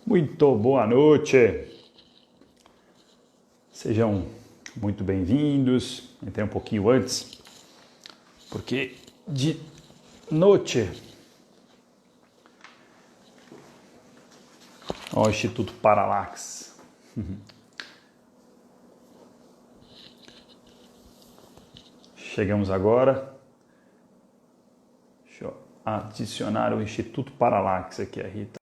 Muito boa noite, sejam muito bem-vindos. Entrei um pouquinho antes, porque de noite, ao Instituto Parallax. Chegamos agora, deixa eu adicionar o Instituto Parallax aqui, a Rita.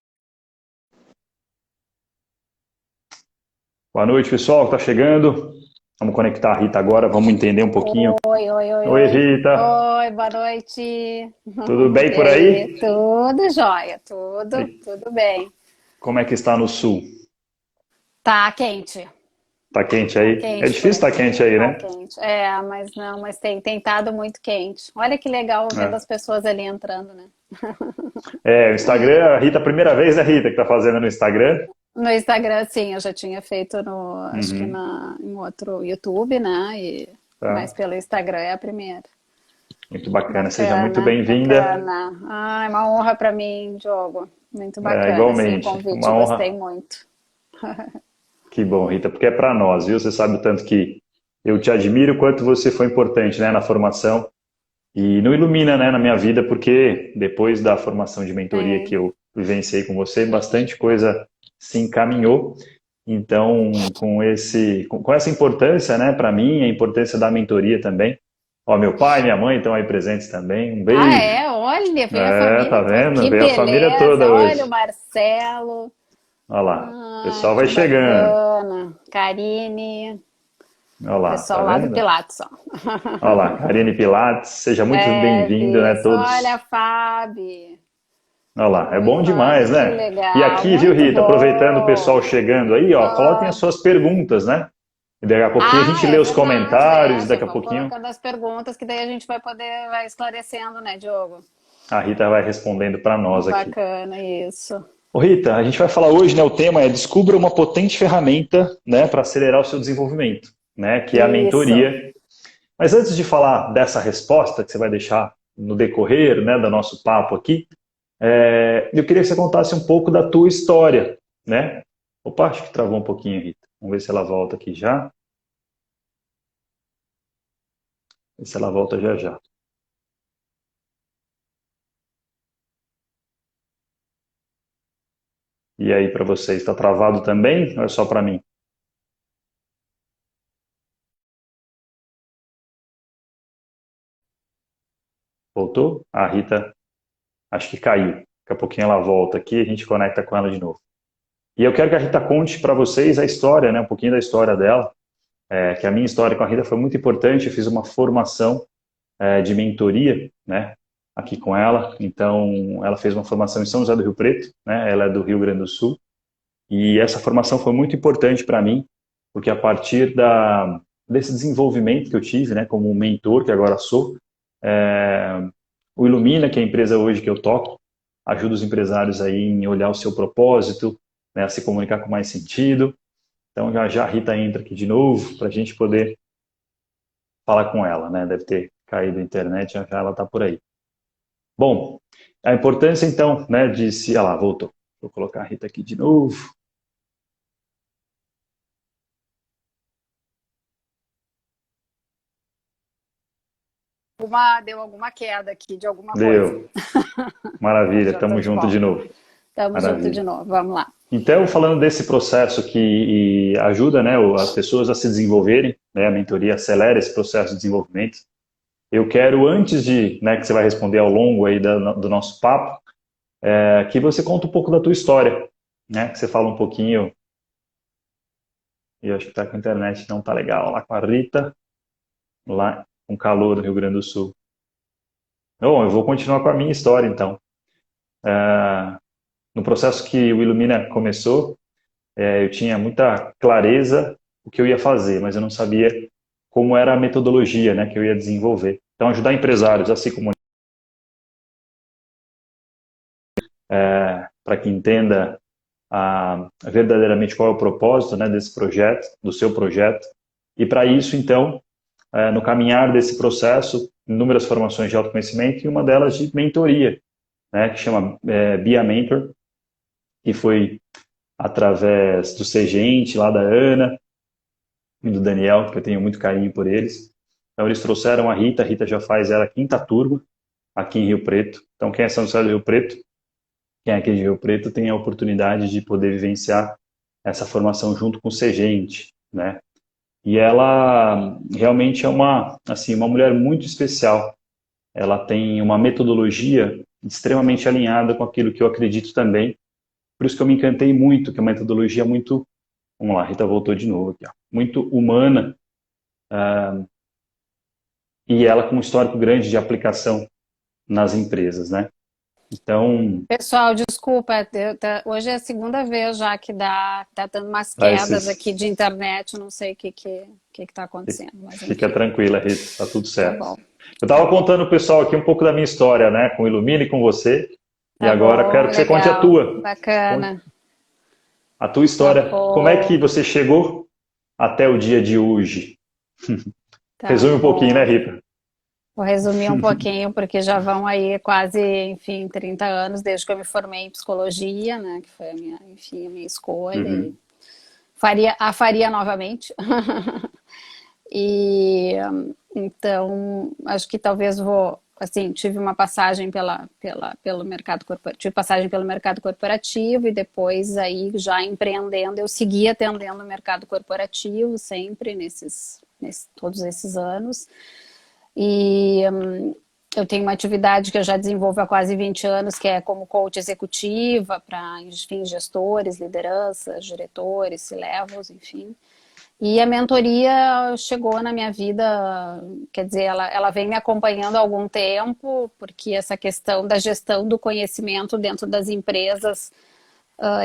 Boa noite, pessoal que está chegando. Vamos conectar a Rita agora, vamos entender um pouquinho. Oi, oi, oi, Oi, oi. Rita. Oi, boa noite. Tudo bem E por aí, aí? tudo jóia, tudo bem. Como é que está no sul? Tá quente, Tá quente tá aí? É quente por difícil estar aqui, quente aí, tá né? quente. Mas não, mas tem estado muito quente. Olha que legal vendo É. as pessoas ali entrando, né? O Instagram, a Rita, a primeira vez é a Rita que tá fazendo no Instagram. No Instagram, sim, eu já tinha feito acho que Uhum, em outro YouTube, né? Mas tá. pelo Instagram é a primeira. Muito bacana, seja muito Bacana, bem-vinda. bacana. Ah, é uma honra para mim, Diogo. Muito É, bacana, assim, o igualmente, convite, uma gostei honra. muito. Que bom, Rita, porque é para nós, viu? Você sabe o tanto que eu te admiro, o quanto você foi importante, né, na formação e não ilumina, né, na minha vida, porque depois da formação de mentoria que Sim, eu vivenciei com você, bastante coisa se encaminhou. Então, com essa importância, né, para mim, a importância da mentoria também. Ó, meu pai, minha mãe estão aí presentes também. Um ah, beijo. é? Olha, veio a É, tá família toda. vendo? Que Veio a família toda beleza. Olha o hoje. Marcelo. Olha lá, o Ai, pessoal vai que chegando. bacana. Karine. Olha lá, tá Pessoal lá do vendo? Pilates, ó. Olha lá, Karine Pilates, seja muito É, bem-vindo, né, isso. Olha, todos. Fábio. Olha lá, é Oi, bom demais, Fábio, que né? E legal. aqui, viu, Muito Rita, aproveitando o pessoal bom. chegando aí, ó, coloquem as Ah, suas perguntas, né? E daqui a pouquinho a ah, gente é lê os verdade. comentários, Já daqui a vamos pouquinho colocando as perguntas que daí a gente vai esclarecendo, né, Diogo? a Rita vai respondendo para nós aqui. Bacana isso. Ô, Rita, a gente vai falar hoje, né, o tema é descubra uma potente ferramenta, né, para acelerar o seu desenvolvimento, né, que é a Isso. mentoria. Mas antes de falar dessa resposta que você vai deixar no decorrer, né, do nosso papo aqui, eu queria que você contasse um pouco da tua história, né? Opa, acho que travou um pouquinho, Rita. Vamos ver se ela volta aqui já. Ver se ela volta já já. E aí, para você, está travado também ou é só para mim? Voltou? A Rita, acho que caiu. Daqui a pouquinho ela volta aqui e a gente conecta com ela de novo. E eu quero que a Rita conte para vocês a história, né? Um pouquinho da história dela. Que a minha história com a Rita foi muito importante. Eu fiz uma formação de mentoria, né? Aqui com ela. Então, ela fez uma formação em São José do Rio Preto, né? Ela é do Rio Grande do Sul. E essa formação foi muito importante para mim, porque a partir desse desenvolvimento que eu tive, né, como mentor, que agora sou, o Ilumina, que é a empresa hoje que eu toco, ajuda os empresários aí em olhar o seu propósito, né, a se comunicar com mais sentido. Então, já já a Rita entra aqui de novo para a gente poder falar com ela, né? Deve ter caído a internet, já já ela está por aí. Bom, a importância então, né, de se... Ah lá, voltou. Vou colocar a Rita aqui de novo. Deu alguma queda aqui de alguma coisa. Deu. Mas Maravilha, já estou estamos de juntos de volta. novo. Estamos juntos de Maravilha. novo. Vamos lá. Então, falando desse processo que ajuda, né, as pessoas a se desenvolverem, né, a mentoria acelera esse processo de desenvolvimento. Eu quero, antes de, né, que você vai responder ao longo aí do nosso papo, que você conta um pouco da tua história, né, que você fala um pouquinho, e eu acho que está com a internet não tá legal, lá com a Rita, lá com calor do Rio Grande do Sul. Bom, eu vou continuar com a minha história, então. No processo que o Ilumina começou, eu tinha muita clareza o que eu ia fazer, mas eu não sabia como era a metodologia, né, que eu ia desenvolver. Então, ajudar empresários a se comunicar, para que entenda verdadeiramente qual é o propósito, né, desse projeto, do seu projeto. E para isso, então, no caminhar desse processo, inúmeras formações de autoconhecimento e uma delas de mentoria, né, que chama Be a Mentor, que foi através do Segente, lá da Ana e do Daniel, que eu tenho muito carinho por eles. Então, eles trouxeram a Rita já faz ela a quinta turma aqui em Rio Preto. Então, quem é São José do Rio Preto, quem é aqui de Rio Preto, tem a oportunidade de poder vivenciar essa formação junto com o Segente, né? E ela realmente é assim, uma mulher muito especial. Ela tem uma metodologia extremamente alinhada com aquilo que eu acredito também. Por isso que eu me encantei muito, que é uma metodologia muito, vamos lá, a Rita voltou de novo aqui, ó, muito humana, e ela com um histórico grande de aplicação nas empresas, né? Então, Pessoal, desculpa, hoje é a segunda vez já que tá dando umas quedas aqui esses, de internet, eu não sei o que tá acontecendo, mas fica enfim, tranquila, Rita, tá tudo tá certo. bom, Eu tá estava bom. contando o pessoal aqui um pouco da minha história, né, com o Ilumine, com você, e Tá agora quero bom, que você conte a legal, tua. bacana, A tua tá história. Como é que bom, você chegou até o dia de hoje? tá Resume um pouquinho, né, bom. Rita? Vou resumir um pouquinho, porque já vão aí quase, enfim, 30 anos desde que eu me formei em psicologia, né, que foi enfim, a minha escolha, e Uhum. faria novamente. E então, acho que talvez assim, tive uma passagem pelo mercado corporativo, tive passagem pelo mercado corporativo e depois aí já empreendendo, eu segui atendendo o mercado corporativo sempre todos esses anos. E eu tenho uma atividade que eu já desenvolvo há quase 20 anos, que é como coach executiva para, enfim, gestores, lideranças, diretores, C-levels, enfim. E a mentoria chegou na minha vida, quer dizer, ela vem me acompanhando há algum tempo, porque essa questão da gestão do conhecimento dentro das empresas,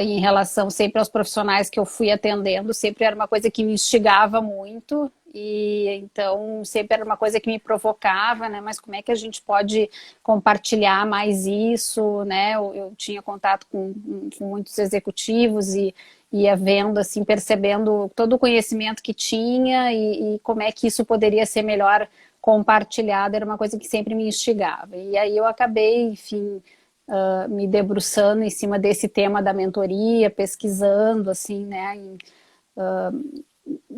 em relação sempre aos profissionais que eu fui atendendo, sempre era uma coisa que me instigava muito. E então sempre era uma coisa que me provocava, né? Mas como é que a gente pode compartilhar mais isso, né? Eu tinha contato com muitos executivos e ia vendo, assim, percebendo todo o conhecimento que tinha e como é que isso poderia ser melhor compartilhado, era uma coisa que sempre me instigava. E aí eu acabei, enfim, me debruçando em cima desse tema da mentoria, pesquisando, assim, né,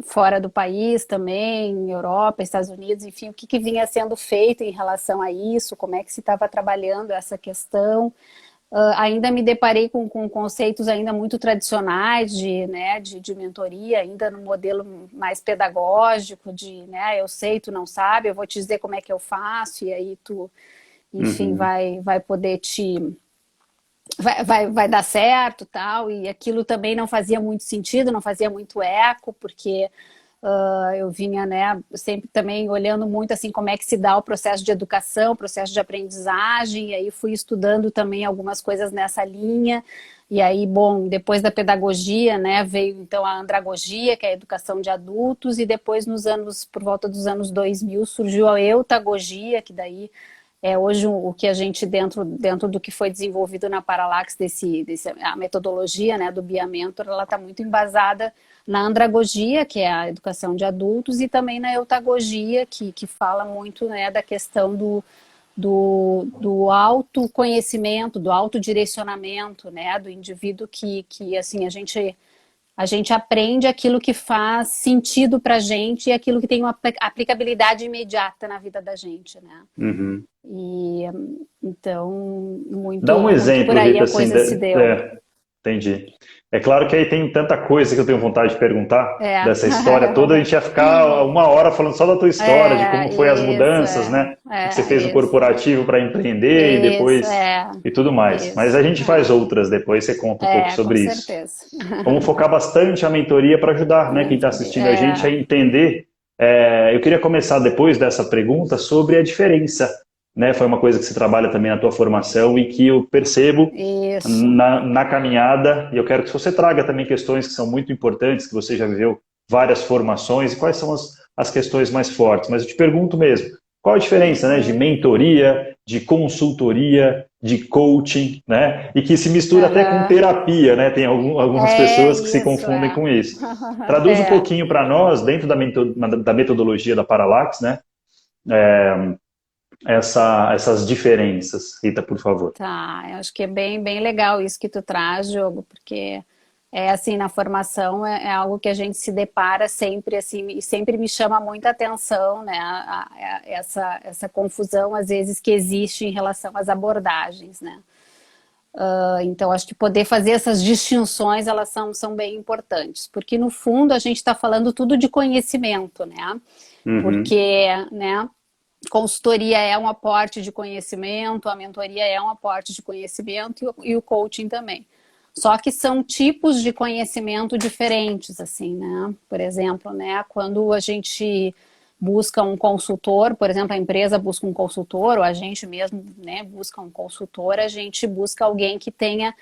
fora do país também, Europa, Estados Unidos, enfim, o que vinha sendo feito em relação a isso, como é que se estava trabalhando essa questão. Ainda me deparei com conceitos ainda muito tradicionais de mentoria, ainda no modelo mais pedagógico, eu sei, tu não sabe, eu vou te dizer como é que eu faço, e aí tu, enfim, Uhum. vai poder vai dar certo, tal, e aquilo também não fazia muito sentido, não fazia muito eco, porque eu vinha, né, sempre também olhando muito assim como é que se dá o processo de educação, o processo de aprendizagem, e aí fui estudando também algumas coisas nessa linha. E aí, bom, depois da pedagogia, né, veio então a andragogia, que é a educação de adultos, e depois por volta dos anos 2000, surgiu a eutagogia, que daí é hoje o que a gente, dentro do que foi desenvolvido na Parallax, a metodologia, né, do Bia Mentor, ela está muito embasada na andragogia, que é a educação de adultos, e também na eutagogia, que fala muito, né, da questão do autoconhecimento, do autodirecionamento, né, do indivíduo que assim, a gente aprende aquilo que faz sentido para a gente e aquilo que tem uma aplicabilidade imediata na vida da gente, né? Uhum. E então, Dá um muito, muito por exemplo, aí Rita, a assim, coisa se deu. entendi. É claro que aí tem tanta coisa que eu tenho vontade de perguntar É, dessa história toda, a gente ia ficar uma hora falando só da tua história, de como foi as isso, mudanças, né? Que você fez o isso, corporativo para empreender e isso, depois e tudo mais. Mas isso, a gente faz outras depois, você conta um pouco com sobre isso. certeza. Vamos focar bastante a mentoria para ajudar, né, quem está Mentoria, assistindo a gente a entender. Eu queria começar depois dessa pergunta sobre a diferença, né? Foi uma coisa que você trabalha também na tua formação e que eu percebo isso. na caminhada, e eu quero que você traga também questões que são muito importantes, que você já viveu várias formações, e quais são as questões mais fortes. Mas eu te pergunto mesmo, qual a diferença, né, de Uhum, mentoria, de consultoria, de coaching, né, e que se mistura até com aham. terapia, né, tem algumas É pessoas que se isso, confundem com isso. Traduz um é. pouquinho para nós, dentro da metodologia da Parallax, né, essas diferenças. Rita, por favor. Tá, eu acho que é bem, bem legal isso que tu traz, Diogo, porque É assim, na formação é algo que a gente se depara sempre, assim, e sempre me chama muita atenção, né, essa confusão, às vezes, que existe em relação às abordagens, né. Então, acho que poder fazer essas distinções, elas são bem importantes, porque no fundo a gente está falando tudo de conhecimento, né, Uhum, porque, né, consultoria é um aporte de conhecimento, a mentoria é um aporte de conhecimento e o coaching também. Só que são tipos de conhecimento diferentes, assim, né? Por exemplo, né, quando a gente busca um consultor, por exemplo, a empresa busca um consultor, ou a gente mesmo, né, busca um consultor, a gente busca alguém que tenha,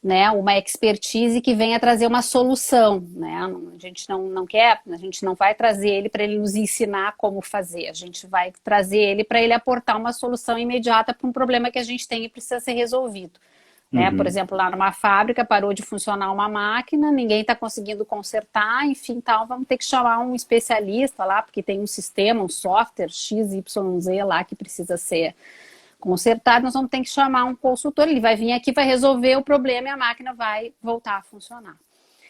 né, uma expertise que venha trazer uma solução, né? A gente não quer, a gente não vai trazer ele para ele nos ensinar como fazer, a gente vai trazer ele para ele aportar uma solução imediata para um problema que a gente tem e precisa ser resolvido. Né? Por uhum. exemplo, lá numa fábrica parou de funcionar uma máquina, ninguém está conseguindo consertar, enfim, tal, vamos ter que chamar um especialista lá, porque tem um sistema, um software XYZ lá que precisa ser consertado, nós vamos ter que chamar um consultor, ele vai vir aqui, vai resolver o problema e a máquina vai voltar a funcionar.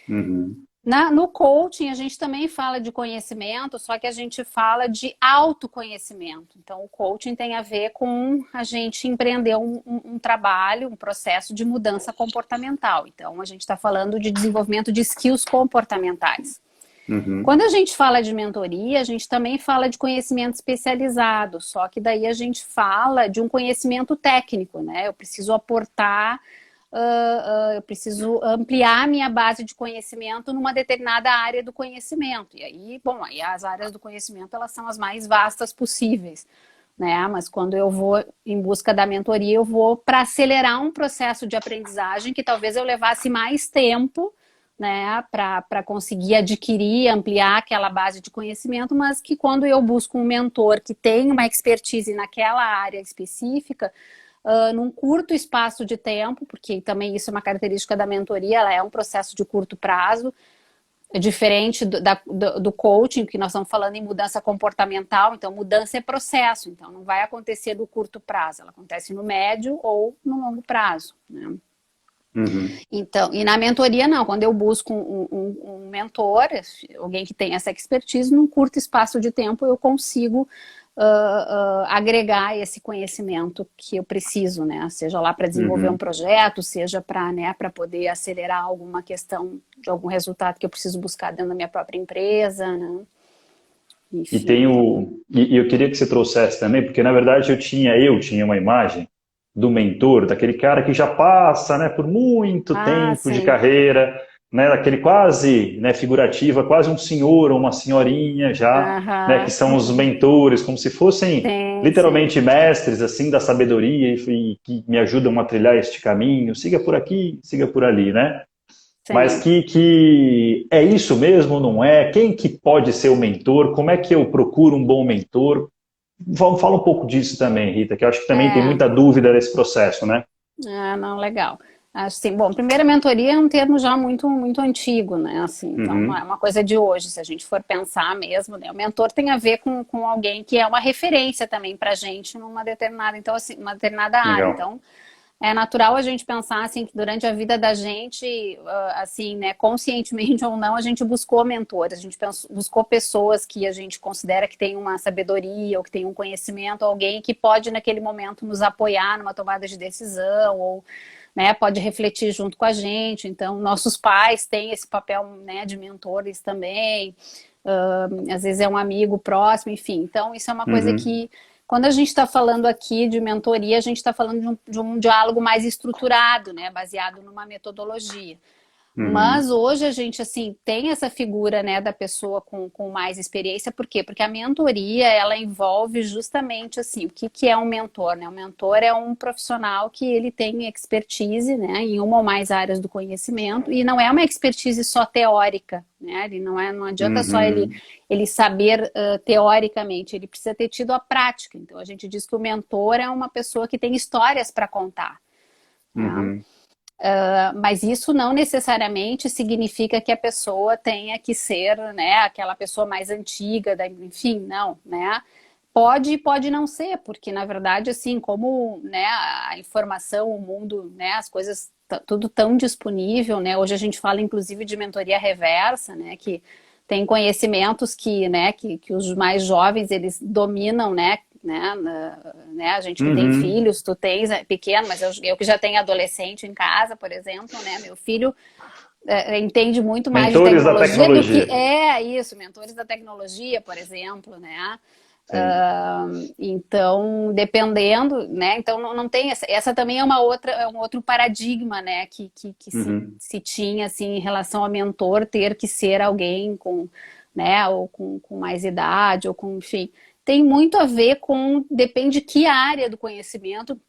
Uhum. No coaching, a gente também fala de conhecimento, só que a gente fala de autoconhecimento. Então, o coaching tem a ver com a gente empreender um trabalho, um processo de mudança comportamental. Então, a gente está falando de desenvolvimento de skills comportamentais. Uhum. Quando a gente fala de mentoria, a gente também fala de conhecimento especializado, só que daí a gente fala de um conhecimento técnico, né? Eu preciso aportar, eu preciso ampliar a minha base de conhecimento numa determinada área do conhecimento. E aí, bom, aí as áreas do conhecimento, elas são as mais vastas possíveis, né? Mas quando eu vou em busca da mentoria, eu vou para acelerar um processo de aprendizagem que talvez eu levasse mais tempo, né, para conseguir adquirir, ampliar aquela base de conhecimento, mas que quando eu busco um mentor que tem uma expertise naquela área específica, num curto espaço de tempo, porque também isso é uma característica da mentoria, ela é um processo de curto prazo, é diferente do coaching, que nós estamos falando em mudança comportamental, então mudança é processo, então não vai acontecer no curto prazo, ela acontece no médio ou no longo prazo, né? Uhum. Então, e na mentoria não, quando eu busco um mentor, alguém que tem essa expertise, num curto espaço de tempo eu consigo agregar esse conhecimento que eu preciso, né? Seja lá para desenvolver um Uhum. projeto, seja para, né, para poder acelerar alguma questão de algum resultado que eu preciso buscar dentro da minha própria empresa, né? E Enfim. tem e eu queria que você trouxesse também, porque na verdade eu tinha uma imagem do mentor, daquele cara que já passa, né, por muito Ah, tempo de sim. carreira, né, daquele quase, né, figurativa, quase um senhor ou uma senhorinha já, né, que Aham. são os mentores, como se fossem Sim, sim. literalmente mestres assim da sabedoria e que me ajudam a trilhar este caminho, siga por aqui, siga por ali, né? Mas Sim. que é isso mesmo, não é? Quem que pode ser o mentor? Como é que eu procuro um bom mentor? Fala um pouco disso também, Rita, que eu acho que também tem É. muita dúvida nesse processo, né? Ah, não, legal. Assim, bom, primeira mentoria é um termo já muito antigo, né? Assim, então não é Uhum, uma coisa de hoje, se a gente for pensar mesmo, né? O mentor tem a ver com alguém que é uma referência também para a gente numa determinada, então assim, uma determinada área. legal. Então, é natural a gente pensar assim que durante a vida da gente, assim, né, conscientemente ou não, a gente buscou mentores, a gente buscou pessoas que a gente considera que tem uma sabedoria ou que tem um conhecimento, alguém que pode naquele momento nos apoiar numa tomada de decisão ou, né, pode refletir junto com a gente. Então, nossos pais têm esse papel, né, de mentores também. Às vezes é um amigo próximo, enfim. Então, isso é uma coisa Uhum, que quando a gente está falando aqui de mentoria, a gente está falando de um diálogo mais estruturado, né, baseado numa metodologia. uhum, Mas hoje a gente, assim, tem essa figura, né, da pessoa com mais experiência. Por quê? Porque a mentoria, ela envolve justamente, assim, o que é um mentor, né? O mentor é um profissional que ele tem expertise, né, em uma ou mais áreas do conhecimento, e não é uma expertise só teórica, né? Ele não adianta só uhum, ele saber teoricamente, ele precisa ter tido a prática. Então, a gente diz que o mentor é uma pessoa que tem histórias para contar, né? uhum, Mas isso não necessariamente significa que a pessoa tenha que ser, né, aquela pessoa mais antiga, enfim, não, né? Pode e pode não ser, porque na verdade, assim, como, né, a informação, o mundo, né, as coisas, tudo tão disponível, né, hoje a gente fala inclusive de mentoria reversa, né, que tem conhecimentos que, né, que os mais jovens, eles dominam, né, a gente que tem Uhum. filhos, tu tens, é pequeno, mas eu que já tenho adolescente em casa, por exemplo, né, meu filho entende muito mais de Mentores da tecnologia do que tecnologia. é isso, mentores da tecnologia, por exemplo, né? Sim. Então, dependendo, né? Então não tem essa também é uma outra, é um outro paradigma, né? Que Uhum. se tinha assim em relação ao mentor ter que ser alguém com, né? Ou com mais idade ou com, enfim, tem muito a ver com depende de que área do conhecimento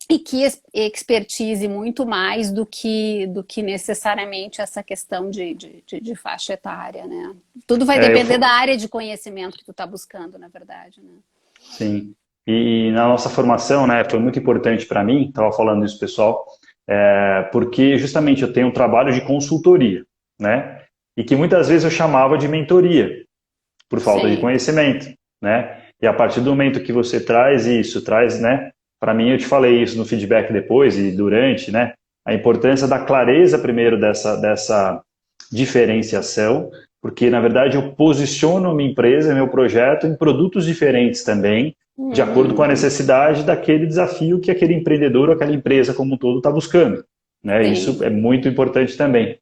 e que expertise muito mais do que necessariamente essa questão de faixa etária, né? Tudo vai É, depender da área de conhecimento que tu está buscando, na verdade, né? sim. E na nossa formação, né, foi muito importante para mim, estava falando isso, pessoal, porque justamente eu tenho um trabalho de consultoria, né? E que muitas vezes eu chamava de mentoria, por falta de Sim. conhecimento, né? E a partir do momento que você traz isso, traz, né? Para mim, eu te falei isso no feedback depois e durante, né? A importância da clareza primeiro dessa diferenciação, porque na verdade eu posiciono minha empresa, meu projeto em produtos diferentes também, de acordo com a Uhum. necessidade daquele desafio que aquele empreendedor ou aquela empresa como um todo está buscando, né? Isso Sim. é muito importante também.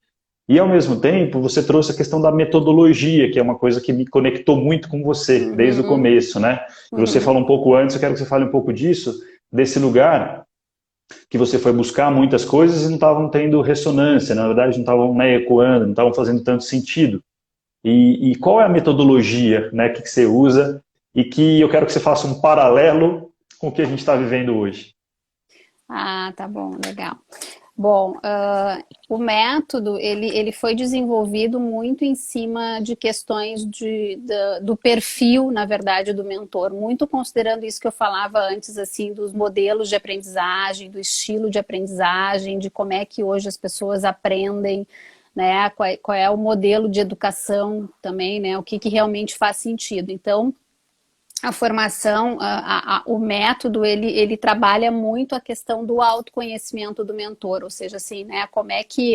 E, ao mesmo tempo, você trouxe a questão da metodologia, que é uma coisa que me conectou muito com você, desde o Uhum. começo, né? E você Uhum. falou um pouco antes, eu quero que você fale um pouco disso, desse lugar que você foi buscar muitas coisas e não estavam tendo ressonância, na verdade não estavam, né, ecoando, não estavam fazendo tanto sentido. E qual é a metodologia, né, que você usa e que eu quero que você faça um paralelo com o que a gente está vivendo hoje? Ah, tá bom, legal. Bom, o método ele foi desenvolvido muito em cima de questões do perfil, na verdade, do mentor, muito considerando isso que eu falava antes, assim, dos modelos de aprendizagem, do estilo de aprendizagem, de como é que hoje as pessoas aprendem, né? Qual é o modelo de educação também, né? O que realmente faz sentido. Então, a formação, o método, ele trabalha muito a questão do autoconhecimento do mentor, ou seja, assim, né, como é que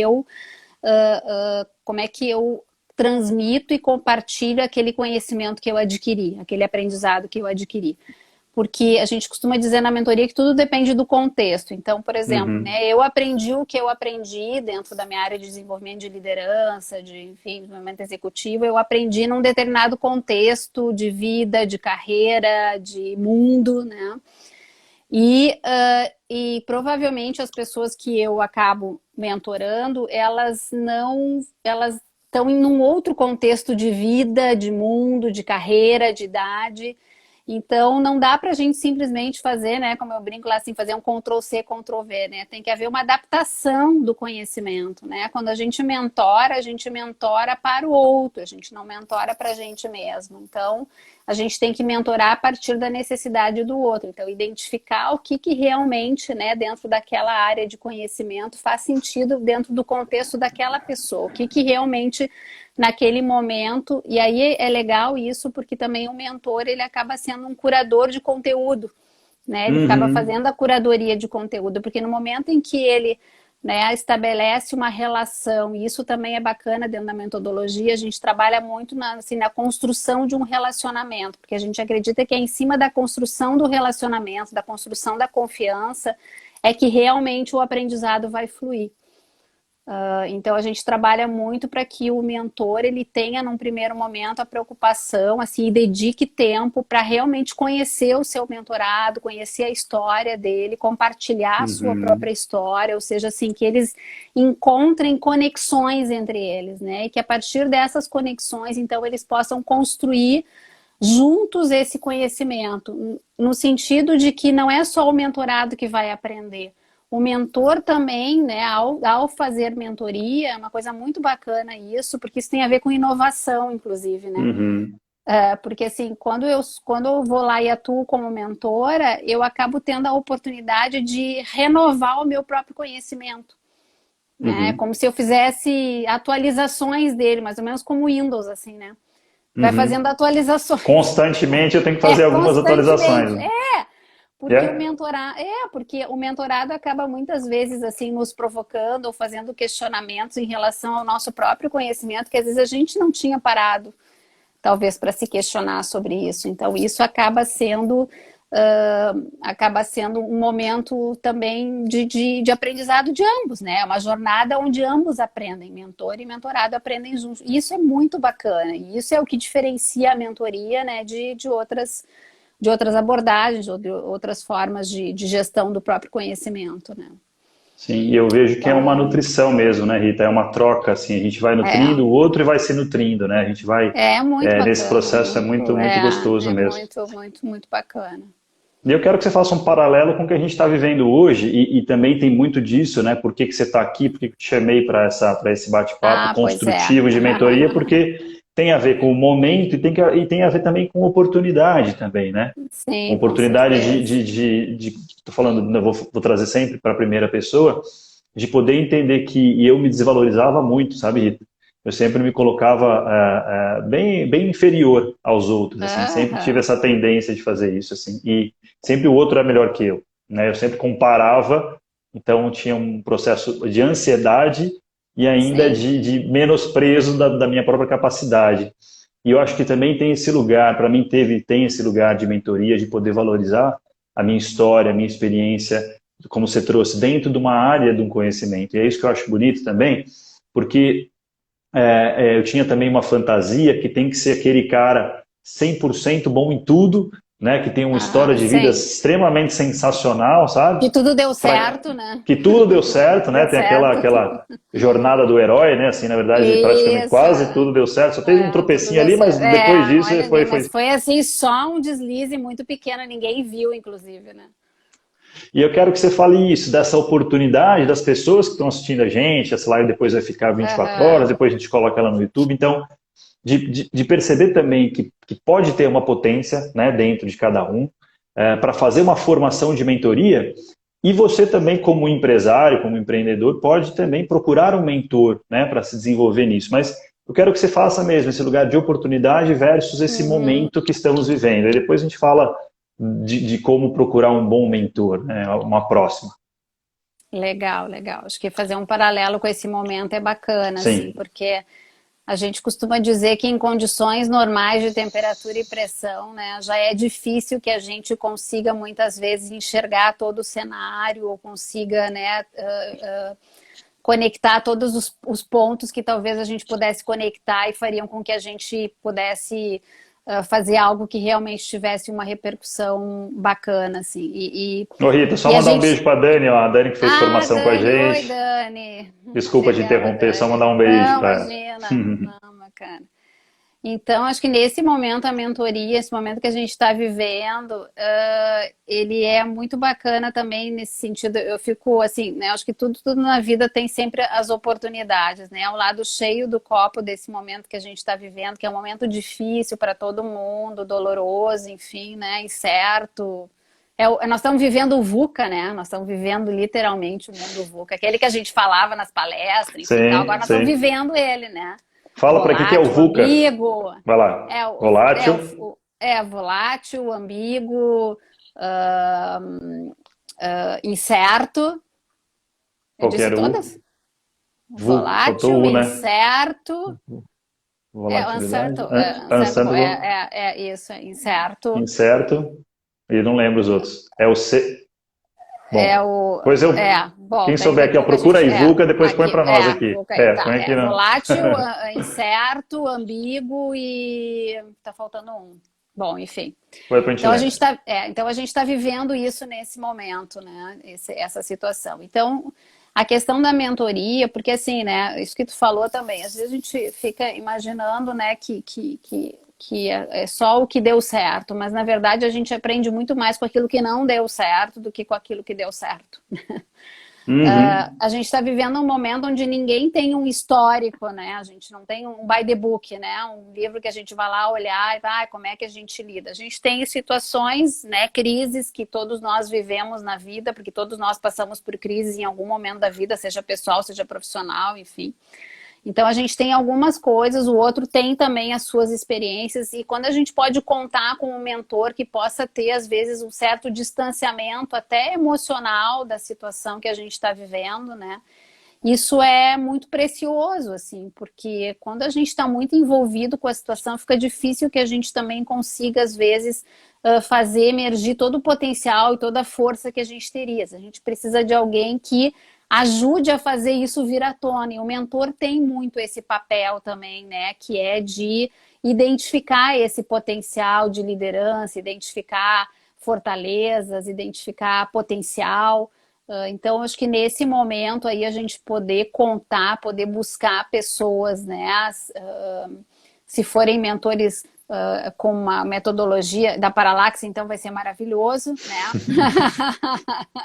eu transmito e compartilho aquele conhecimento que eu adquiri, aquele aprendizado que eu adquiri. Porque a gente costuma dizer na mentoria que tudo depende do contexto. Então, por exemplo, Uhum, né, eu aprendi o que eu aprendi dentro da minha área de desenvolvimento de liderança, de, enfim, desenvolvimento executivo, eu aprendi num determinado contexto de vida, de carreira, de mundo, né? E provavelmente as pessoas que eu acabo mentorando, elas estão em um outro contexto de vida, de mundo, de carreira, de idade. Então não dá para a gente simplesmente fazer, né, como eu brinco lá assim, fazer um Ctrl C, Ctrl V, né? Tem que haver uma adaptação do conhecimento, né? Quando a gente mentora para o outro, a gente não mentora para a gente mesmo. Então a gente tem que mentorar a partir da necessidade do outro. Então, identificar o que realmente, né, dentro daquela área de conhecimento faz sentido dentro do contexto daquela pessoa. O que realmente naquele momento. E aí é legal isso, porque também o mentor ele acaba sendo um curador de conteúdo. Né? Ele acaba uhum, fazendo a curadoria de conteúdo, porque no momento em que ele, né, estabelece uma relação, e isso também é bacana dentro da metodologia, a gente trabalha muito assim, na construção de um relacionamento, porque a gente acredita que é em cima da construção do relacionamento, da construção da confiança, é que realmente o aprendizado vai fluir. Então a gente trabalha muito para que o mentor ele tenha num primeiro momento a preocupação, assim, e dedique tempo para realmente conhecer o seu mentorado, conhecer a história dele, compartilhar a sua uhum. própria história, ou seja, assim, que eles encontrem conexões entre eles, né? E que a partir dessas conexões, então, eles possam construir juntos esse conhecimento, no sentido de que não é só o mentorado que vai aprender. O mentor também, né, ao fazer mentoria, é uma coisa muito bacana isso, porque isso tem a ver com inovação, inclusive, né? Uhum, Porque assim, quando eu vou lá e atuo como mentora, eu acabo tendo a oportunidade de renovar o meu próprio conhecimento. Né? uhum, Como se eu fizesse atualizações dele, mais ou menos como o Windows, assim, né? vai Uhum. fazendo atualizações. Constantemente eu tenho que fazer algumas atualizações, Constantemente. né? Porque Yeah? porque o mentorado acaba muitas vezes assim nos provocando ou fazendo questionamentos em relação ao nosso próprio conhecimento, que às vezes a gente não tinha parado, talvez, para se questionar sobre isso. Então, isso acaba sendo um momento também de aprendizado de ambos, né? É uma jornada onde ambos aprendem, mentor e mentorado aprendem juntos. E isso é muito bacana. E isso é o que diferencia a mentoria, né, de outras abordagens ou de outras formas de gestão do próprio conhecimento, né? Sim, e eu vejo que é uma Então, nutrição mesmo, né, Rita? É uma troca, assim, a gente vai nutrindo o outro e vai se nutrindo, né? A gente vai, é muito nesse bacana, processo é muito, muito gostoso é mesmo. muito, muito, muito bacana. E eu quero que você faça um paralelo com o que a gente está vivendo hoje, e também tem muito disso, né? Por que que você está aqui, por que que eu te chamei para esse bate-papo Ah, pois é. construtivo de mentoria, porque tem a ver com o momento e tem a ver também com oportunidade também, né? Sim, com Oportunidade certeza. tô falando, eu vou trazer sempre para a primeira pessoa, de poder entender que eu me desvalorizava muito, sabe, Rita? Eu sempre me colocava bem inferior aos outros, assim, sempre tive Aham, essa tendência de fazer isso, assim, e sempre o outro é melhor que eu, né? Eu sempre comparava, então tinha um processo de ansiedade e ainda sim. de menosprezo da minha própria capacidade. E eu acho que também tem esse lugar, para mim tem esse lugar de mentoria, de poder valorizar a minha história, a minha experiência, como você trouxe, dentro de uma área de um conhecimento. E é isso que eu acho bonito também, porque eu tinha também uma fantasia que tem que ser aquele cara 100% bom em tudo, né, que tem uma história Ah, de vida sim. extremamente sensacional, sabe? Que tudo deu Pra, certo, né? que tudo deu certo, né? Deu Tem certo. aquela jornada do herói, né? Assim, na verdade, praticamente Isso. quase tudo deu certo. Só teve um Tudo tropecinho deu ali, mas certo. depois disso Olha ali, foi. mas foi assim só um deslize muito pequeno, ninguém viu, inclusive, né? E eu quero que você fale isso, dessa oportunidade das pessoas que estão assistindo a gente. Essa live depois vai ficar 24 horas, Aham. depois a gente coloca ela no YouTube. Então, de perceber também que pode ter uma potência, né, dentro de cada um, para fazer uma formação de mentoria. E você também, como empresário, como empreendedor, pode também procurar um mentor, né, para se desenvolver nisso. Mas eu quero que você faça mesmo esse lugar de oportunidade versus esse Uhum. momento que estamos vivendo. E depois a gente fala de como procurar um bom mentor, né, uma próxima. Legal, legal. Acho que fazer um paralelo com esse momento é bacana, assim, Sim. porque a gente costuma dizer que em condições normais de temperatura e pressão, né, já é difícil que a gente consiga muitas vezes enxergar todo o cenário ou consiga, né, conectar todos os pontos que talvez a gente pudesse conectar e fariam com que a gente pudesse fazer algo que realmente tivesse uma repercussão bacana, assim. Ô Rita, só E a mandar um gente. beijo para a Dani, ó, a Dani que fez Ah, formação com a Dani, oi, gente. Dani. Desculpa te Obrigada, interromper, só mandar Dani. um beijo Não, para ela. imagina. Não, cara. Então, acho que nesse momento a mentoria, esse momento que a gente está vivendo, ele é muito bacana também nesse sentido. Eu fico assim, né? Acho que tudo na vida tem sempre as oportunidades, né? O lado cheio do copo desse momento que a gente está vivendo, que é um momento difícil para todo mundo, doloroso, enfim, né? Incerto. Nós estamos vivendo o VUCA, né? Nós estamos vivendo literalmente o mundo VUCA, aquele que a gente falava nas palestras, enfim, tal. Agora Sim, nós estamos sim. vivendo ele, né? Fala para que é o Volátil, VUCA. ambíguo, Vai lá. é, o, é, Volátil. volátil, ambíguo, ahn, incerto. Eu Qual que disse era o todas? VU? Faltou Volátil, o U, né? incerto, Volatilidade. incerto, Unsettled, é isso, é incerto. incerto. E não lembro os outros. É o C. É Bom, o. pois Bom, quem souber daqui a aqui, ó, pouco a procura gente. aí VUCA, depois põe Aqui, para nós aqui. tá. Põe aqui não. Volátil, incerto, ambíguo e. Tá faltando um. Bom, enfim. Depois a gente lembra. Então a gente tá vivendo isso nesse momento, né? Essa situação. Então, a questão da mentoria, porque assim, né? Isso que tu falou também, às vezes a gente fica imaginando, né, que é só o que deu certo, mas na verdade a gente aprende muito mais com aquilo que não deu certo do que com aquilo que deu certo. Uhum. A gente está vivendo um momento onde ninguém tem um histórico, né? A gente não tem um by the book, né? Um livro que a gente vai lá olhar e vai, como é que a gente lida. A gente tem situações, né? Crises que todos nós vivemos na vida, porque todos nós passamos por crises em algum momento da vida, seja pessoal, seja profissional, enfim. Então a gente tem algumas coisas, o outro tem também as suas experiências, e quando a gente pode contar com um mentor que possa ter, às vezes, um certo distanciamento até emocional da situação que a gente está vivendo, né? Isso é muito precioso, assim, porque quando a gente está muito envolvido com a situação, fica difícil que a gente também consiga, às vezes, fazer emergir todo o potencial e toda a força que a gente teria. A gente precisa de alguém que ajude a fazer isso vir à tona. E o mentor tem muito esse papel também, né? Que é de identificar esse potencial de liderança, identificar fortalezas, identificar potencial. Então, acho que nesse momento aí a gente poder contar, poder buscar pessoas, né? Se forem mentores com uma metodologia da Paralaxe, então vai ser maravilhoso, né?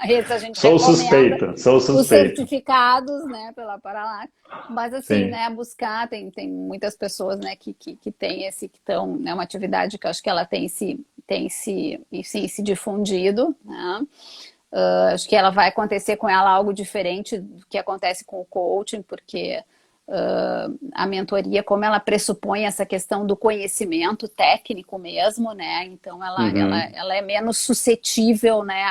Esse a gente Sou recomenda. suspeita, sou Os suspeita. certificados, né, pela Paralaxe. Mas assim, Sim. né, buscar, tem muitas pessoas, né, que tem esse, que estão, né, uma atividade que eu acho que ela tem se difundido, né? Acho que ela vai acontecer com ela algo diferente do que acontece com o coaching, porque a mentoria, como ela pressupõe essa questão do conhecimento técnico mesmo, né? Então Uhum. ela é menos suscetível, né,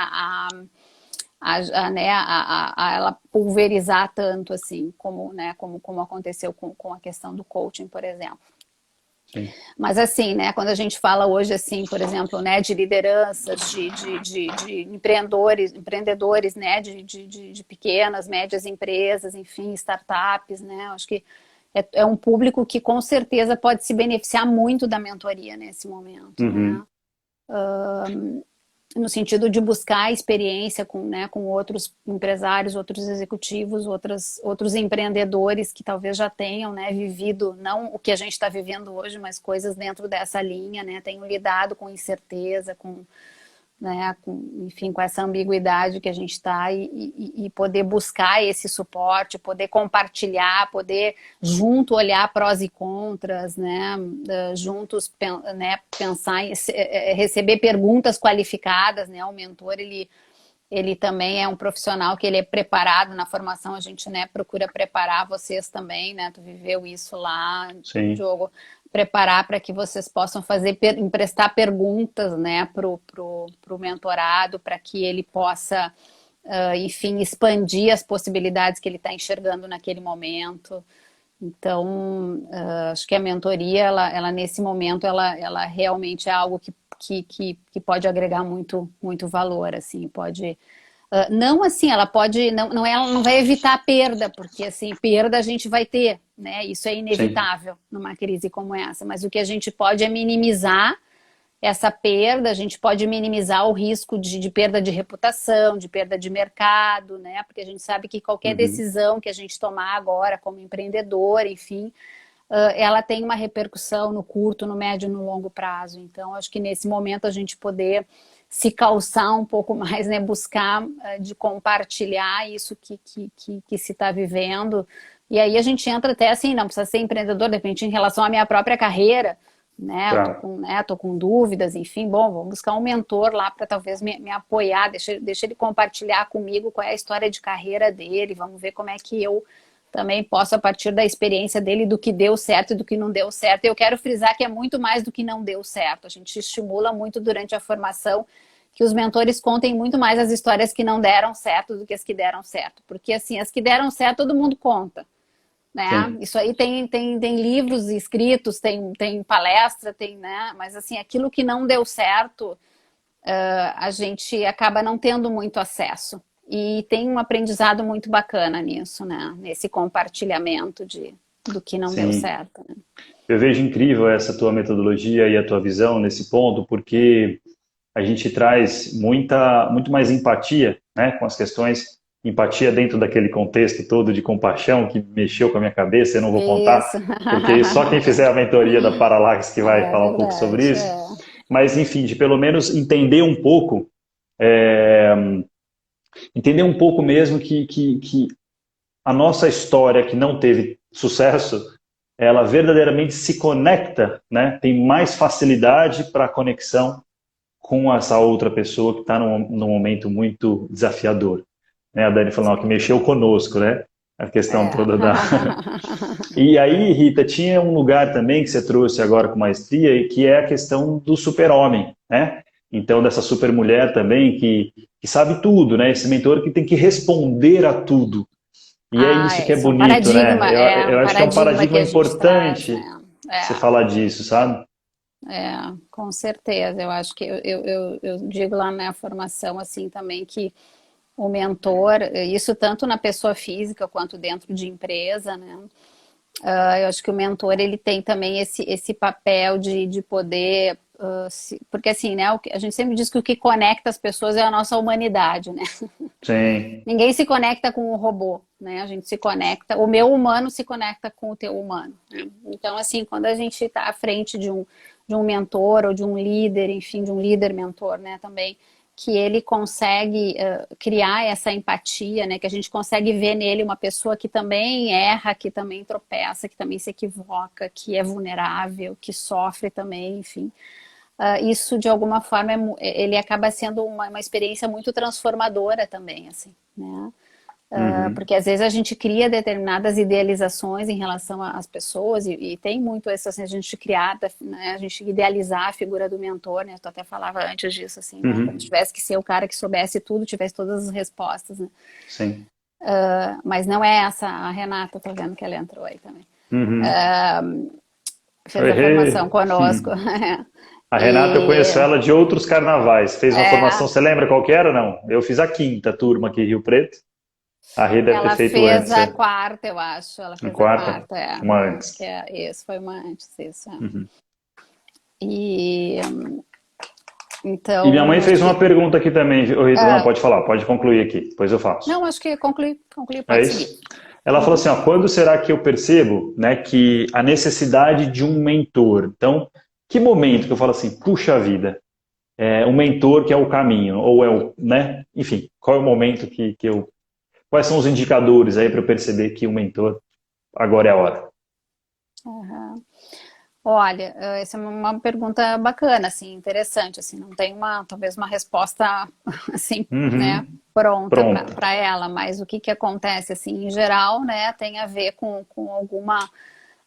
né, a ela pulverizar tanto assim, como, né, como aconteceu com a questão do coaching, por exemplo. Sim. Mas assim, né, quando a gente fala hoje, assim, por exemplo, né, de lideranças, de empreendedores, né, de pequenas, médias empresas, enfim, startups, né, acho que é um público que com certeza pode se beneficiar muito da mentoria nesse momento, né? Uhum. No sentido de buscar experiência com, né, com outros empresários, outros executivos, outros empreendedores que talvez já tenham, né, vivido, não o que a gente está vivendo hoje, mas coisas dentro dessa linha, né, tenham lidado com incerteza, né, enfim, com essa ambiguidade que a gente está, e poder buscar esse suporte, poder compartilhar, poder junto olhar prós e contras, né, juntos, né, pensar em receber perguntas qualificadas, né, o mentor, ele também é um profissional que ele é preparado na formação, a gente, né, procura preparar vocês também, né, tu viveu isso lá, Sim. Diogo, preparar para que vocês possam emprestar perguntas, né, pro mentorado, para que ele possa, enfim, expandir as possibilidades que ele está enxergando naquele momento. Então, acho que a mentoria, ela nesse momento, ela realmente é algo que pode agregar muito, muito valor, assim, pode... não assim, ela pode, ela não vai evitar a perda, porque assim, perda a gente vai ter, né? Isso é Sim. inevitável numa crise como essa, mas o que a gente pode é minimizar essa perda, a gente pode minimizar o risco de perda de reputação, de perda de mercado, né? Porque a gente sabe que qualquer Uhum. decisão que a gente tomar agora como empreendedor, enfim, ela tem uma repercussão no curto, no médio e no longo prazo. Então, acho que nesse momento a gente poder se calçar um pouco mais, né? Buscar de compartilhar isso que se está vivendo. E aí a gente entra até assim, não precisa ser empreendedor, de repente, em relação à minha própria carreira, né? Tá. Tô com dúvidas, enfim, bom, vamos buscar um mentor lá para talvez me apoiar, deixa ele compartilhar comigo qual é a história de carreira dele, vamos ver como é que eu também posso, a partir da experiência dele, do que deu certo e do que não deu certo. Eu quero frisar que é muito mais do que não deu certo. A gente estimula muito durante a formação que os mentores contem muito mais as histórias que não deram certo do que as que deram certo. Porque, assim, as que deram certo, todo mundo conta, né? Sim. Isso aí tem livros escritos, tem palestra, né? Mas, assim, aquilo que não deu certo, a gente acaba não tendo muito acesso. E tem um aprendizado muito bacana nisso, né? Nesse compartilhamento do que não deu Sim. certo, né? Eu vejo incrível essa tua metodologia e a tua visão nesse ponto, porque a gente traz muito mais empatia, né, com as questões, empatia dentro daquele contexto todo de compaixão que mexeu com a minha cabeça, eu não vou contar, Isso. porque só quem fizer a mentoria da Parallax que vai É falar um pouco sobre verdade. isso, mas enfim, de pelo menos é, entender um pouco mesmo que a nossa história que não teve sucesso, ela verdadeiramente se conecta, né, tem mais facilidade para a conexão com essa outra pessoa que está num momento muito desafiador. Né? A Dani falando que Sim. mexeu conosco, né? A questão É. toda da. E aí, Rita, tinha um lugar também que você trouxe agora com maestria, e que é a questão do super-homem, né? Então, dessa super-mulher também que sabe tudo, né? Esse mentor que tem que responder a tudo. E é Ah, isso que é esse bonito, né? é Eu um acho que é um paradigma que paradigma a gente traz, importante né? você falar disso, sabe? Com certeza. Eu acho que eu digo lá na formação assim também que o mentor, isso tanto na pessoa física quanto dentro de empresa, né? Eu acho que o mentor ele tem também esse papel de poder, porque assim, né? A gente sempre diz que o que conecta as pessoas é a nossa humanidade, né? Sim. Ninguém se conecta com o robô, né? A gente se conecta, o meu humano se conecta com o teu humano, né? Então, assim, quando a gente está à frente de um mentor ou de um líder, enfim, de um líder mentor, né, também, que ele consegue criar essa empatia, né, que a gente consegue ver nele uma pessoa que também erra, que também tropeça, que também se equivoca, que é vulnerável, que sofre também, enfim. Isso de alguma forma ele acaba sendo uma experiência muito transformadora também, assim, né? Uhum. Porque às vezes a gente cria determinadas idealizações em relação às pessoas e tem muito isso, assim, a gente criar, né, a gente idealizar a figura do mentor, né? Tu até falava antes disso, assim, né? Como se Uhum. tivesse que ser o cara que soubesse tudo, tivesse todas as respostas, né? Sim. Mas não é essa a Renata, tô vendo que ela entrou aí também. Uhum. Fez a formação conosco. Uhum. A Renata, eu E conheço ela de outros carnavais. Fez uma formação, é, você lembra qual que era? Não. Eu fiz a quinta turma aqui em Rio Preto. A Rê deve ter ela feito fez antes, a é. quarta, eu acho. Ela Uma fez a quarta, quarta, é. uma Acho que antes. é isso, foi uma antes, isso. É. Uhum. E E minha mãe então, acho fez uma que. pergunta aqui também. Ô, Rita, não, Ah, pode falar, pode concluir aqui, depois eu faço. não, acho que conclui, É pode seguir. isso? Ela falou Uhum. assim, ó, quando será que eu percebo, né, que a necessidade de um mentor? Então, que momento que eu falo assim, puxa vida, um mentor que é o caminho, ou é o, né? Enfim, qual é o momento que eu. Quais são os indicadores aí para eu perceber que o mentor agora é a hora? Aham. Olha, essa é uma pergunta bacana, assim, interessante, assim, não tem talvez uma resposta, assim, né, Uhum. pronta Pronto. para ela, mas o que que acontece, assim, em geral, né, tem a ver com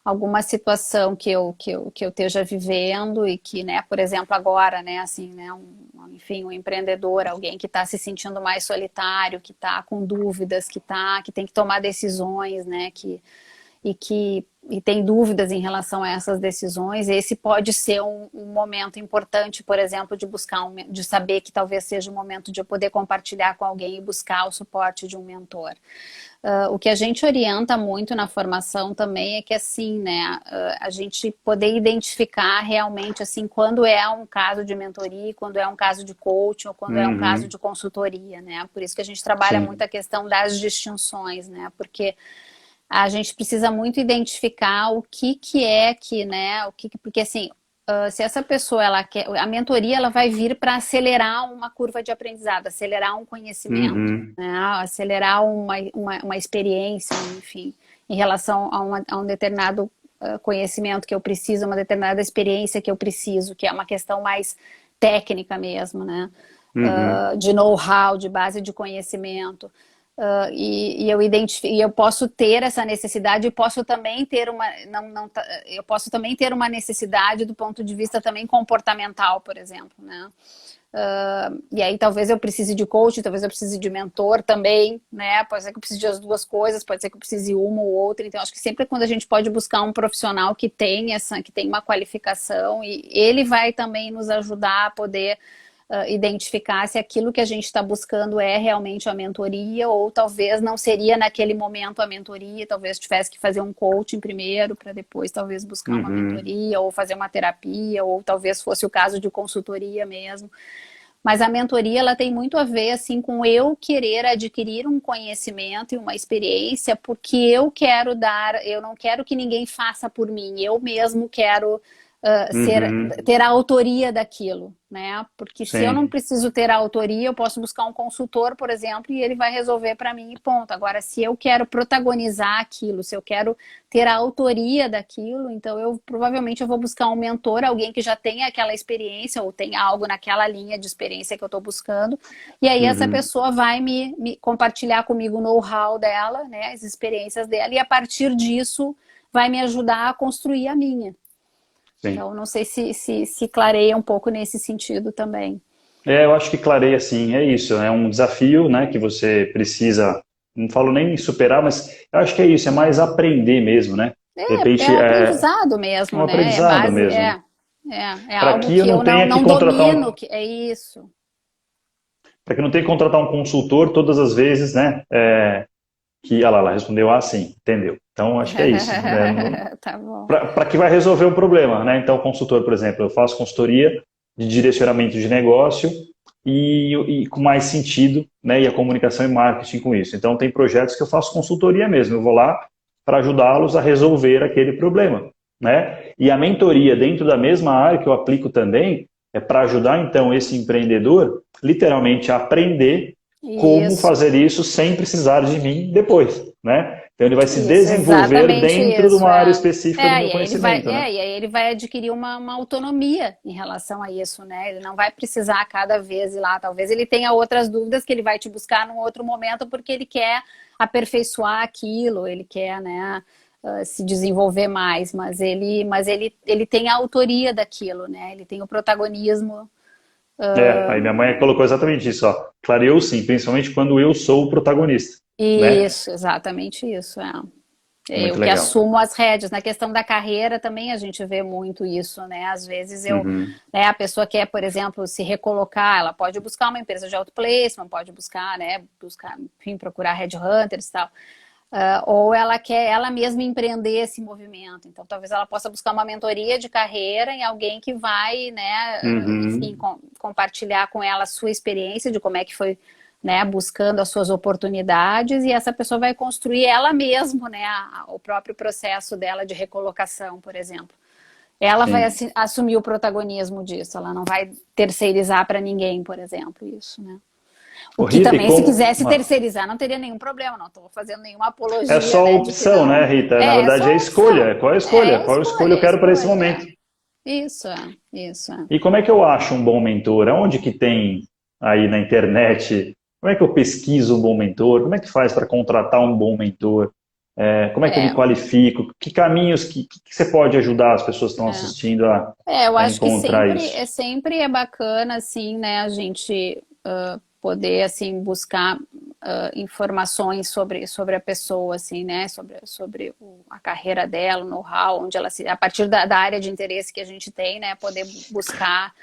alguma situação que eu esteja vivendo e que, né, por exemplo, agora, né, assim, né, enfim, um empreendedor, alguém que está se sentindo mais solitário, que está com dúvidas, que tem que tomar decisões, né, e tem dúvidas em relação a essas decisões, esse pode ser um momento importante, por exemplo, de buscar de saber que talvez seja um momento de eu poder compartilhar com alguém e buscar o suporte de um mentor. O que a gente orienta muito na formação também é que assim, né, a gente poder identificar realmente assim quando é um caso de mentoria, quando é um caso de coaching ou quando é um caso Uhum. de consultoria, né? Por isso que a gente trabalha muito Sim. a questão das distinções, né? Porque a gente precisa muito identificar o que é que, né, porque assim, se essa pessoa ela quer, a mentoria ela vai vir para acelerar uma curva de aprendizado, acelerar um conhecimento, Uhum. né, acelerar uma experiência, enfim, em relação a um determinado conhecimento que eu preciso, uma determinada experiência que eu preciso, que é uma questão mais técnica mesmo, né? Uhum. De know-how, de base de conhecimento. E eu identifico, e eu posso ter essa necessidade e posso também ter uma eu posso também ter uma necessidade do ponto de vista também comportamental, por exemplo, né? E aí talvez eu precise de coach, talvez eu precise de mentor também, né? Pode ser que eu precise das duas coisas, pode ser que eu precise uma ou outra. Então acho que sempre quando a gente pode buscar um profissional que tem uma qualificação e ele vai também nos ajudar a poder identificar se aquilo que a gente está buscando é realmente a mentoria ou talvez não seria naquele momento a mentoria, talvez tivesse que fazer um coaching primeiro para depois talvez buscar uma Uhum. mentoria ou fazer uma terapia ou talvez fosse o caso de consultoria mesmo. Mas a mentoria ela tem muito a ver assim com eu querer adquirir um conhecimento e uma experiência porque eu quero dar, eu não quero que ninguém faça por mim, eu mesmo quero Uhum. ter a autoria daquilo, né? Porque se eu não Sim. preciso ter a autoria, eu posso buscar um consultor, por exemplo, e ele vai resolver para mim e ponto. Agora, se eu quero protagonizar aquilo, se eu quero ter a autoria daquilo, então eu provavelmente eu vou buscar um mentor, alguém que já tenha aquela experiência ou tenha algo naquela linha de experiência que eu estou buscando, e aí essa Uhum. pessoa vai me compartilhar comigo o know-how dela, né? As experiências dela, e a partir disso vai me ajudar a construir a minha. Sim. Então, não sei se clareia um pouco nesse sentido também. Eu acho que clareia assim, é isso, é um desafio, né, que você precisa, não falo nem em superar, mas eu acho que é isso, é mais aprender mesmo, né? De É repente é aprendizado mesmo, um né? aprendizado mesmo, É para algo que eu que não eu não, tenha que não contratar domino, um, que é isso. para que eu não tenha que contratar um consultor todas as vezes, né? Que, ah lá, ela respondeu assim, entendeu? Então acho que é isso, Tá bom. para que vai resolver o problema, né? Então, consultor, por exemplo, eu faço consultoria de direcionamento de negócio e com mais sentido, né? E a comunicação e marketing com isso. Então, tem projetos que eu faço consultoria mesmo. Eu vou lá para ajudá-los a resolver aquele problema, né? E a mentoria dentro da mesma área que eu aplico também é para ajudar então esse empreendedor literalmente a aprender como Isso, fazer isso sem precisar de mim depois, né? Então ele vai se isso, desenvolver exatamente dentro de isso. uma área É. específica do meu conhecimento, né? E aí ele vai adquirir uma autonomia em relação a isso, né? Ele não vai precisar cada vez ir lá. Talvez ele tenha outras dúvidas que ele vai te buscar num outro momento porque ele quer aperfeiçoar aquilo, ele quer, né, se desenvolver mais, ele tem a autoria daquilo, né? Ele tem o protagonismo. Aí minha mãe colocou exatamente isso, ó. Clareou sim, principalmente quando eu sou o protagonista, né? Isso, exatamente isso. Eu Muito que legal. assumo as rédeas. Na questão da carreira também a gente vê muito isso, né? Às vezes Uhum. né, a pessoa quer, por exemplo, se recolocar, ela pode buscar uma empresa de outplacement, pode buscar, né, enfim, procurar headhunters e tal. Ou ela quer ela mesma empreender esse movimento. Então, talvez ela possa buscar uma mentoria de carreira em alguém que vai, né, enfim, Uhum. compartilhar com ela a sua experiência de como é que foi, né, buscando as suas oportunidades, e essa pessoa vai construir ela mesma, né, o próprio processo dela de recolocação, por exemplo. Ela vai Sim. assumir o protagonismo disso, ela não vai terceirizar para ninguém, por exemplo, isso, né? O Ô, que Rita, e também, se como... quisesse terceirizar, não teria nenhum problema, não estou fazendo nenhuma É apologia, só né, de que opção, né, não. Rita? Na É verdade só é opção. escolha. Qual é a escolha? É Qual escolha eu quero para esse momento? Isso, isso. E como é que eu acho um bom mentor? Aonde que tem aí na internet? Como é que eu pesquiso um bom mentor? Como é que faz para contratar um bom mentor? Como é que eu me É, qualifico? Que caminhos que você pode ajudar as pessoas que estão assistindo eu a acho que encontrar isso? sempre é bacana, assim, né, a gente poder, assim, buscar informações sobre a pessoa, assim, né, sobre a carreira dela, o know-how, onde ela se, a partir da área de interesse que a gente tem, né, poder buscar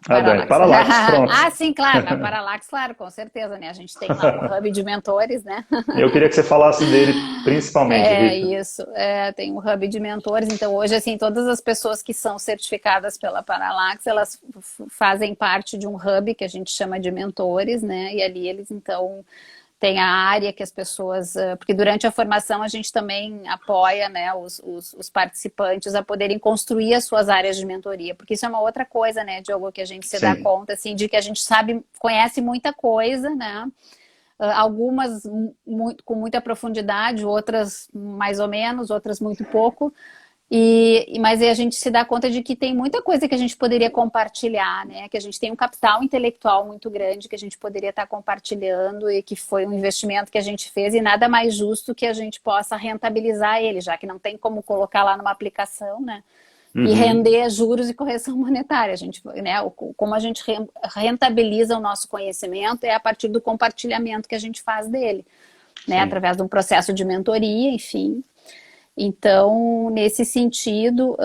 Ah, Dani, Paralax. Paralax, pronto. Ah, sim, claro, na Paralax, claro, com certeza, né, a gente tem lá o hub de mentores, né. Eu queria que você falasse dele principalmente, É Rita. isso, tem um hub de mentores, então hoje, assim, todas as pessoas que são certificadas pela Paralax, elas fazem parte de um hub que a gente chama de mentores, né, e ali eles, então, tem a área que as pessoas, porque durante a formação a gente também apoia, né, os participantes a poderem construir as suas áreas de mentoria, porque isso é uma outra coisa, né, Diogo, que a gente se dá Sim. conta, assim, de que a gente sabe, conhece muita coisa, né, algumas com muita profundidade, outras mais ou menos, outras muito pouco. Mas a gente se dá conta de que tem muita coisa que a gente poderia compartilhar, né? Que a gente tem um capital intelectual muito grande que a gente poderia estar compartilhando e que foi um investimento que a gente fez e nada mais justo que a gente possa rentabilizar ele, já que não tem como colocar lá numa aplicação, né? E Uhum. render juros e correção monetária. A gente, né, como a gente rentabiliza o nosso conhecimento é a partir do compartilhamento que a gente faz dele, né, Sim. através de um processo de mentoria, enfim. Então, nesse sentido,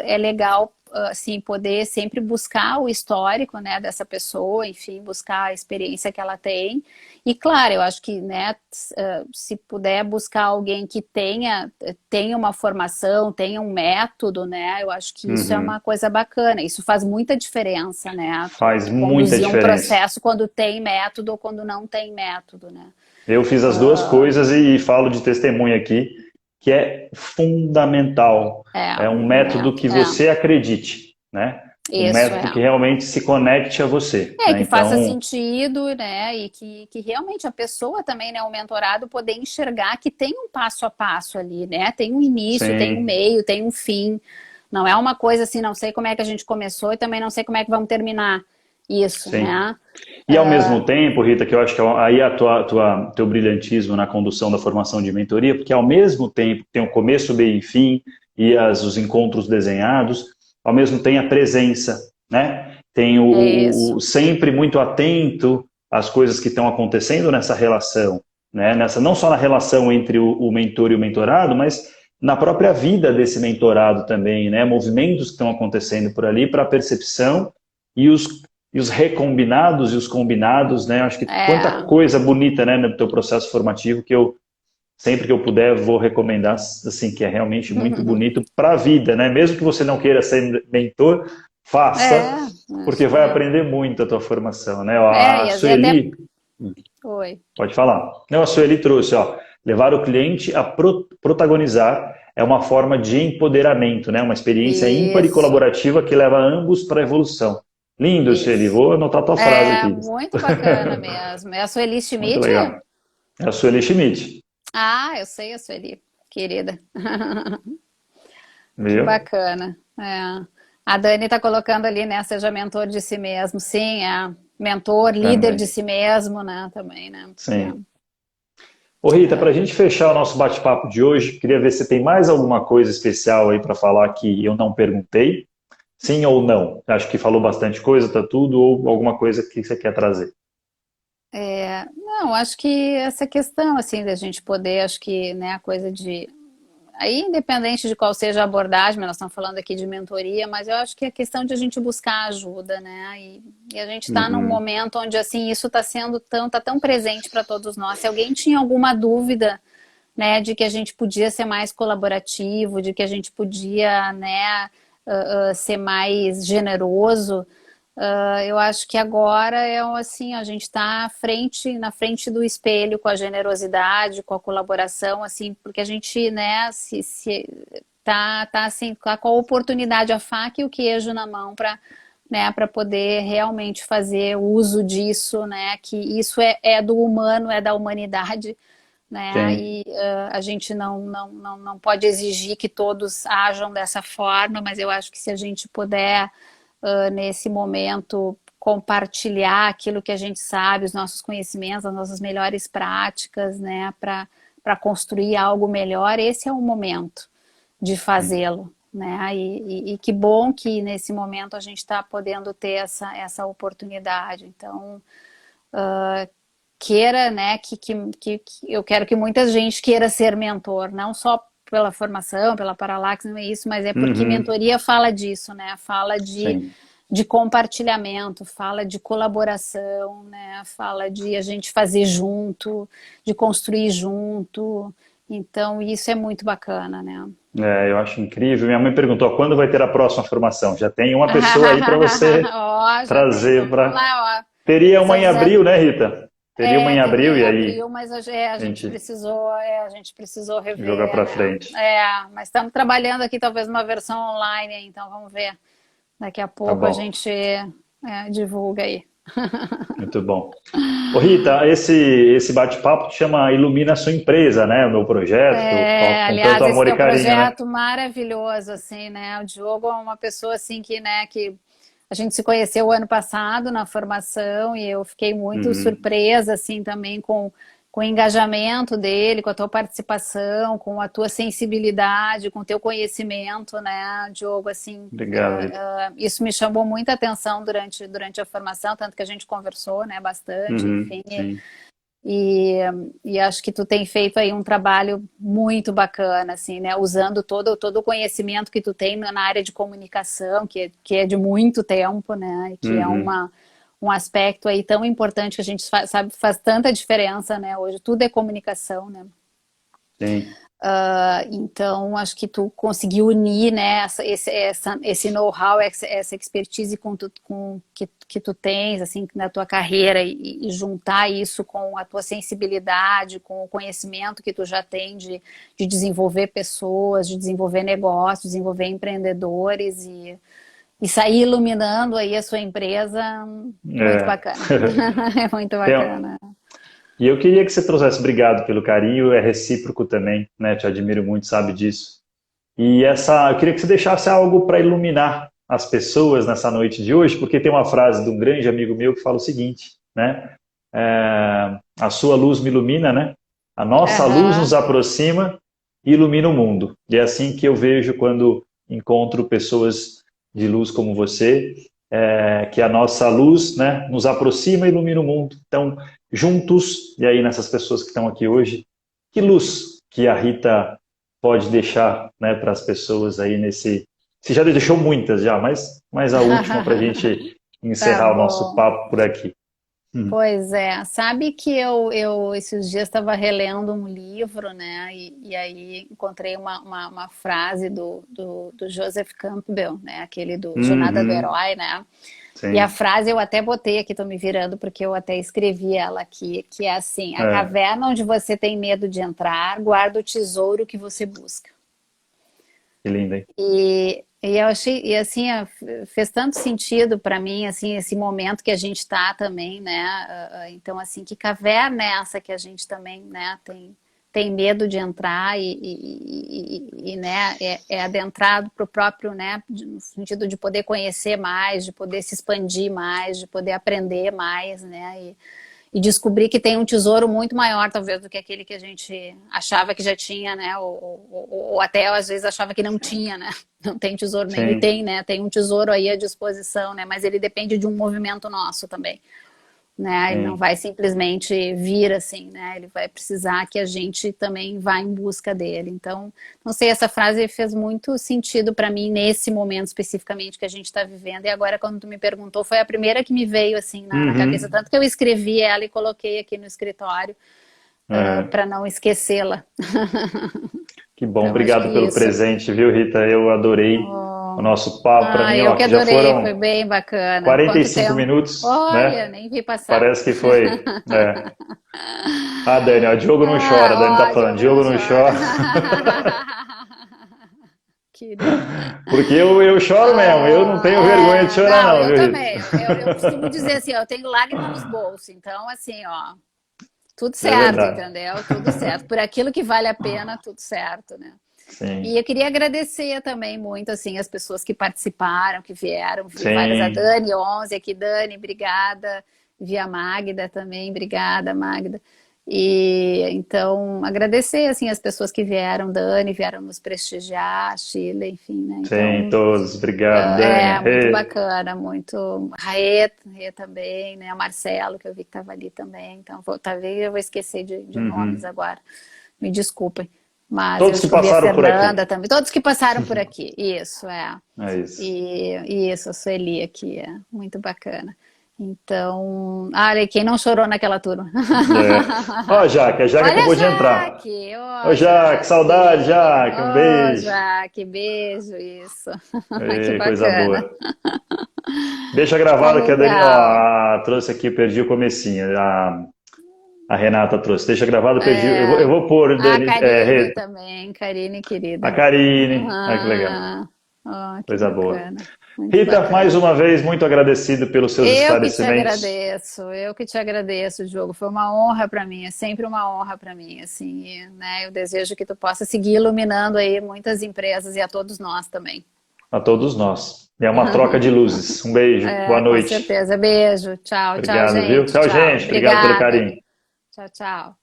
é legal assim, poder sempre buscar o histórico, né, dessa pessoa, enfim, buscar a experiência que ela tem. E claro, eu acho que, né, se puder buscar alguém que tenha uma formação, tenha um método, né, eu acho que isso é uma Uhum. coisa bacana. Isso faz muita diferença, né, Faz tu muita conduzir um diferença. processo quando tem método ou quando não tem método, né. Eu fiz as duas coisas e falo de testemunha aqui. que é fundamental. É um método que você acredite, né? Um Isso, método que realmente se conecte a você, né? que faça Então, sentido, né? E que realmente a pessoa também, né, o mentorado, poder enxergar que tem um passo a passo ali, né? Tem um início, tem um sim, meio, tem um fim. Não é uma coisa assim, não sei como é que a gente começou e também não sei como é que vamos terminar isso, sim. né? E ao mesmo tempo, Rita, que eu acho que aí a teu brilhantismo na condução da formação de mentoria, porque ao mesmo tempo que tem o começo, meio e fim, e os encontros desenhados, ao mesmo tem a presença, né? Tem É isso. sempre muito atento às coisas que estão acontecendo nessa relação, né? Não só na relação entre o mentor e o mentorado, mas na própria vida desse mentorado também, né? Movimentos que estão acontecendo por ali para a percepção e os recombinados e os combinados, né? Acho que quanta É. coisa bonita, né, no teu processo formativo que eu sempre que eu puder vou recomendar, assim, que é realmente muito bonito para a vida, né? Mesmo que você não queira ser mentor, faça, É, porque isso vai é. aprender muito a tua formação, né? Ó, É, a e às vezes até. Sueli, Oi. pode falar. Não, a Sueli trouxe, ó, levar o cliente a protagonizar é uma forma de empoderamento, né? Uma experiência ímpar e Isso, colaborativa que leva ambos para a evolução. Lindo, Sueli. isso. Vou anotar tua frase É aqui. muito bacana mesmo. É a Sueli Muito Schmidt? legal. É a Sueli Schmidt, Ah, eu sei a Sueli, querida. Que viu? bacana. É. A Dani está colocando ali, né? Seja mentor de si mesmo. Sim, é. Mentor, líder de Também. si mesmo, né? Também, né? Sim. Ô Rita, para a gente fechar o nosso bate-papo de hoje, queria ver se tem mais alguma coisa especial aí para falar que eu não perguntei. Sim ou não? Acho que falou bastante coisa, tá tudo, ou alguma coisa que você quer trazer? Não, acho que essa questão, assim, da gente poder, acho que, né, a coisa de. Aí, independente de qual seja a abordagem, nós estamos falando aqui de mentoria, mas eu acho que é questão de a gente buscar ajuda, né? E a gente está num Uhum. momento onde, assim, isso está sendo tá tão presente para todos nós. Se alguém tinha alguma dúvida, né, de que a gente podia ser mais colaborativo, de que a gente podia, né, ser mais generoso. Eu acho que agora é assim, a gente está na frente do espelho com a generosidade, com a colaboração, assim, porque a gente, né, tá assim, tá com a oportunidade, a faca e o queijo na mão para, né, para poder realmente fazer uso disso, né, que isso é do humano, é da humanidade, né? Sim. E a gente não pode exigir que todos ajam dessa forma, mas eu acho que se a gente puder, nesse momento, compartilhar aquilo que a gente sabe, os nossos conhecimentos, as nossas melhores práticas, né, para construir algo melhor, esse é o momento de Sim. fazê-lo. Né? E que bom que nesse momento a gente está podendo ter essa oportunidade. Então, queira, né, que eu quero que muita gente queira ser mentor, não só pela formação, pela Paralax, não é isso, mas é porque Uhum. mentoria fala disso, né, fala Sim. de compartilhamento, fala de colaboração, né, fala de a gente fazer junto, de construir junto, então isso é muito bacana, né. É, eu acho incrível. Minha mãe perguntou quando vai ter a próxima formação. Já tem uma pessoa aí para você Ó, já tem, então trazer vamos para. lá, ó. Teria uma São em José. abril, né, Rita? Teria uma em Teria abril em e aí abril, mas a gente a gente precisou jogar rever, para né? frente. Mas estamos trabalhando aqui talvez uma versão online, então vamos ver. Daqui a Tá pouco a bom. gente divulga aí. Muito bom. Ô Rita, esse bate-papo chama Ilumina a Sua Empresa, né? O meu projeto, com tanto Aliás, esse amor e teu carinho, né? projeto maravilhoso, assim, né? O Diogo é uma pessoa assim que, né, que a gente se conheceu o ano passado na formação e eu fiquei muito Uhum. surpresa, assim, também com o engajamento dele, com a tua participação, com a tua sensibilidade, com o teu conhecimento, né, Diogo, assim, Obrigado, Rita. isso me chamou muita atenção durante a formação, tanto que a gente conversou, né, bastante, Uhum. enfim, Sim. e, e acho que tu tem feito aí um trabalho muito bacana, assim, né? Usando todo o conhecimento que tu tem na área de comunicação, que é de muito tempo, né? E que é Uhum. um aspecto aí tão importante que a gente sabe faz tanta diferença, né? Hoje tudo é comunicação, né? Sim. Então, acho que tu conseguiu unir, né, esse know-how, essa expertise que tu tens, assim, na tua carreira e juntar isso com a tua sensibilidade, com o conhecimento que tu já tem de desenvolver pessoas, de desenvolver negócios, desenvolver empreendedores e sair iluminando aí a sua empresa, muito É. bacana. É muito Tem- bacana. E eu queria que você trouxesse, obrigado pelo carinho, é recíproco também, né? Te admiro muito, sabe disso. E eu queria que você deixasse algo para iluminar as pessoas nessa noite de hoje, porque tem uma frase de um grande amigo meu que fala o seguinte, né? A sua luz me ilumina, né? A nossa luz nos Aham. aproxima e ilumina o mundo. E é assim que eu vejo quando encontro pessoas de luz como você, que a nossa luz, né, nos aproxima e ilumina o mundo. Então, juntos, e aí nessas pessoas que estão aqui hoje, que luz que a Rita pode deixar, né, para as pessoas aí nesse. Você já deixou muitas já, mas a última para a gente Tá encerrar o nosso bom. papo por aqui. Pois é, sabe que eu esses dias estava relendo um livro, né? E aí encontrei uma frase do Joseph Campbell, né? Aquele do Jornada do Uhum, Herói, né? E a sim. frase eu até botei aqui, tô me virando, porque eu até escrevi ela aqui, que é assim: a É, caverna onde você tem medo de entrar, guarda o tesouro que você busca. que lindo, hein? E eu achei, e assim, fez tanto sentido para mim, assim, esse momento que a gente está também, né? Então, assim, que caverna é essa que a gente também, né, tem medo de entrar né, é adentrado para o próprio, né, no sentido de poder conhecer mais, de poder se expandir mais, de poder aprender mais, né? E descobrir que tem um tesouro muito maior, talvez, do que aquele que a gente achava que já tinha, né? Ou até às vezes achava que não tinha, né? Não tem tesouro nenhum. E Sim, tem, né? Tem um tesouro aí à disposição, né? Mas ele depende de um movimento nosso também, né? Ele não sim. vai simplesmente vir assim, né? Ele vai precisar que a gente também vá em busca dele. Então, não sei, essa frase fez muito sentido para mim nesse momento especificamente que a gente está vivendo. E agora, quando tu me perguntou, foi a primeira que me veio assim na cabeça, Uhum. tanto que eu escrevi ela e coloquei aqui no escritório É, para não esquecê-la. que bom, Então, acho que obrigado pelo isso. presente, viu, Rita? Eu adorei o Oh, nosso papo. Para mim, eu ó, que que já adorei, foi foram bem bacana. Quanto 45 tempo? minutos, Olha, né? nem vi passar. Parece que foi. Ah, Dani, ó, Diogo não chora. A Dani tá Ah, ó, falando, Diogo não Diogo não chora. chora. Querido. Porque eu choro mesmo, eu não tenho vergonha de chorar, Não, não, eu viu, Rita? também. Eu costumo dizer assim, ó, eu tenho lágrima nos bolsos. Então, assim, ó, tudo É certo, verdade. entendeu? Tudo certo. Por aquilo que vale a pena, tudo certo, né? E Sim, eu queria agradecer também muito, assim, as pessoas que participaram, que vieram. Vi várias, a sim. Dani 11 aqui, Dani, obrigada. Vi a Magda também, obrigada, Magda. E então, agradecer, assim, as pessoas que vieram, Dani, vieram nos prestigiar, Sheila, enfim, né? Sim, Então, todos. Obrigado, Dani. muito bacana, muito. Rê também, né? Marcelo, que eu vi que estava ali também. Então, talvez eu vou esquecer de nomes Uhum. agora. Me desculpem. Mas eu Todos que acho que eu vi a passaram por aqui. Fernanda também. Todos que passaram por aqui. Isso, é. É isso. E isso, a Sueli aqui, é muito bacana. Então, olha, quem não chorou naquela turma? É. Ó, Jaque, a Jaque Olha a acabou de entrar. Jaque, Ô, ó, Jaque, saudade, Jaque, Jaque, um ó, beijo. Jaque, beijo, isso. Que Coisa bacana. boa. Deixa Tá gravado que a Dani, ó, legal. trouxe aqui, perdi o comecinho. A Renata trouxe. Deixa gravado, perdi. Eu É, vou pôr, a Dani, Karine também, Karine a querida. Karine. Ai, que legal. Ah, ó, que Coisa boa. bacana, muito Rita, mais bacana. uma vez, muito agradecido pelos seus esclarecimentos. Eu que te agradeço, Diogo. Foi uma honra para mim, é sempre uma honra para mim, assim, né? Eu desejo que tu possa seguir iluminando aí muitas empresas e a todos nós também. A todos nós. E é uma troca de luzes. Um beijo, boa É, com noite. certeza. Beijo. Tchau, tchau, Obrigado, viu? gente. Tchau, Tchau. gente. Obrigado pelo Obrigada. carinho. Tchau, tchau.